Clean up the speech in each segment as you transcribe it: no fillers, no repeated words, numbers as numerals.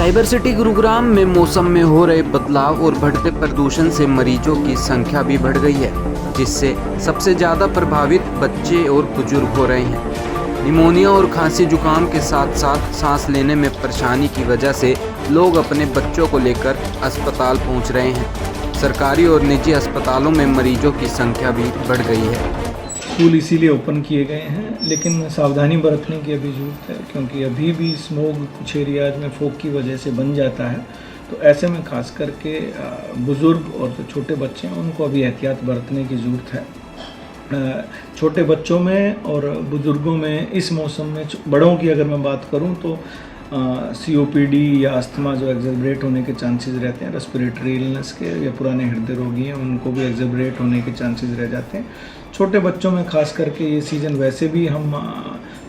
Cyber city Gurugram में मौसम में हो रहे बदलाव और बढ़ते प्रदूषण से मरीजों की संख्या भी बढ़ गई है, जिससे सबसे ज़्यादा प्रभावित बच्चे और बुजुर्ग हो रहे हैं। निमोनिया और खांसी जुकाम के साथ साथ सांस लेने में परेशानी की वजह से लोग अपने बच्चों को लेकर अस्पताल पहुंच रहे हैं। सरकारी और निजी अस्पतालों में मरीजों की संख्या भी बढ़ गई है। स्कूल इसीलिए ओपन किए गए हैं, लेकिन सावधानी बरतने की अभी ज़रूरत है, क्योंकि अभी भी स्मोग कुछ एरियाज में फॉग की वजह से बन जाता है। तो ऐसे में खास करके बुज़ुर्ग और जो छोटे बच्चे हैं उनको अभी एहतियात बरतने की ज़रूरत है। छोटे बच्चों में और बुज़ुर्गों में इस मौसम में, बड़ों की अगर मैं बात करूं तो COPD या अस्थमा जो एग्जर्बरेट होने के चांसेस रहते हैं, रेस्पिरेटरी इलनेस के, या पुराने हृदय रोगी हैं उनको भी एग्जर्बरेट होने के चांसेस रह जाते हैं। छोटे बच्चों में खास करके ये सीज़न वैसे भी हम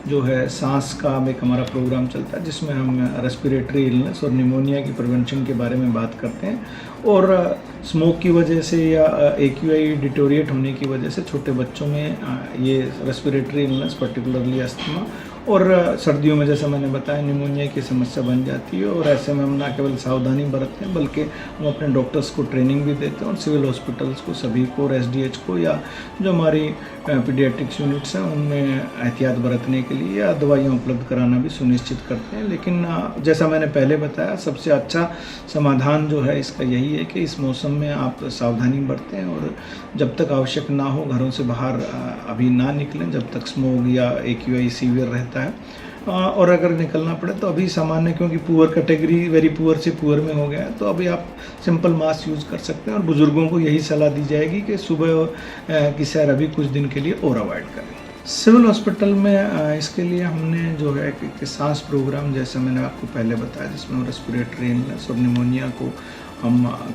जो है सांस का एक हमारा प्रोग्राम चलता है, जिसमें हम रेस्पिरेटरी इलनेस और निमोनिया की प्रिवेंशन के बारे में बात करते हैं। और स्मोक की वजह से या AQI डिटोरिएट होने की वजह से छोटे बच्चों में ये रेस्पिरेटरी इलनेस, पर्टिकुलरली अस्थमा, और सर्दियों में जैसा मैंने बताया निमोनिया की समस्या बन जाती है। और ऐसे में हम ना केवल सावधानी बरतते हैं, बल्कि हम अपने डॉक्टर्स को ट्रेनिंग भी देते हैं, और सिविल हॉस्पिटल्स को सभी को, और SDH को, या जो हमारी पीडियाट्रिक्स यूनिट्स हैं उनमें एहतियात बरतने के लिए या दवाइयाँ उपलब्ध कराना भी सुनिश्चित करते हैं। लेकिन जैसा मैंने पहले बताया, सबसे अच्छा समाधान जो है इसका यही है कि इस मौसम में आप सावधानी बरतें, और जब तक आवश्यक ना हो घरों से बाहर अभी ना निकलें, जब तक स्मोग या AQI सीवियर रहता है। और अगर निकलना पड़े तो अभी सामान्य, क्योंकि पुअर कैटेगरी वेरी पुअर से पुअर में हो गया है, तो अभी आप सिंपल मास्क यूज़ कर सकते हैं। और बुज़ुर्गों को यही सलाह दी जाएगी कि सुबह की सैर अभी कुछ दिन के लिए और अवॉइड करें। सिविल हॉस्पिटल में इसके लिए हमने जो है कि सांस प्रोग्राम, जैसे मैंने आपको पहले बताया, जिसमें रेस्पिरेटरी इलनेस और निमोनिया को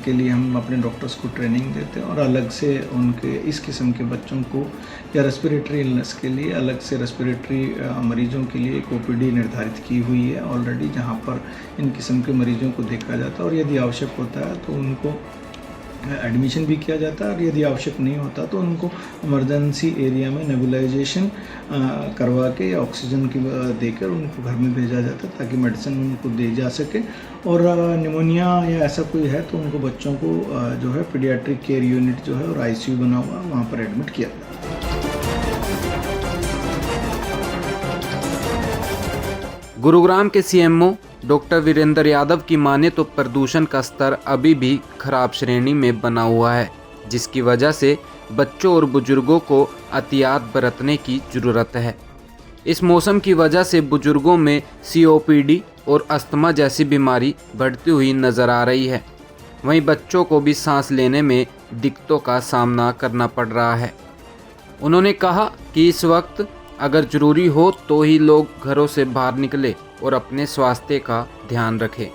के लिए हम अपने डॉक्टर्स को ट्रेनिंग देते हैं, और अलग से उनके इस किस्म के बच्चों को या रेस्पिरेटरी इलनेस के लिए अलग से रेस्पिरेटरी मरीजों के लिए एक OPD निर्धारित की हुई है ऑलरेडी, जहां पर इन किस्म के मरीजों को देखा जाता है, और यदि आवश्यक होता है तो उनको एडमिशन भी किया जाता है, और यदि आवश्यक नहीं होता तो उनको इमरजेंसी एरिया में नेबुलाइजेशन करवा के या ऑक्सीजन की देकर उनको घर में भेजा जाता है, ताकि मेडिसिन उनको दी जा सके। और निमोनिया या ऐसा कोई है तो उनको, बच्चों को जो है पीडियाट्रिक केयर यूनिट जो है और ICU बना हुआ, वहाँ पर एडमिट किया जाता है। गुरुग्राम के CMO डॉक्टर वीरेंद्र यादव की माने तो प्रदूषण का स्तर अभी भी खराब श्रेणी में बना हुआ है, जिसकी वजह से बच्चों और बुजुर्गों को एहतियात बरतने की ज़रूरत है। इस मौसम की वजह से बुजुर्गों में COPD और अस्थमा जैसी बीमारी बढ़ती हुई नज़र आ रही है। वहीं बच्चों को भी सांस लेने में दिक्कतों का सामना करना पड़ रहा है। उन्होंने कहा कि इस वक्त अगर ज़रूरी हो तो ही लोग घरों से बाहर निकले और अपने स्वास्थ्य का ध्यान रखें।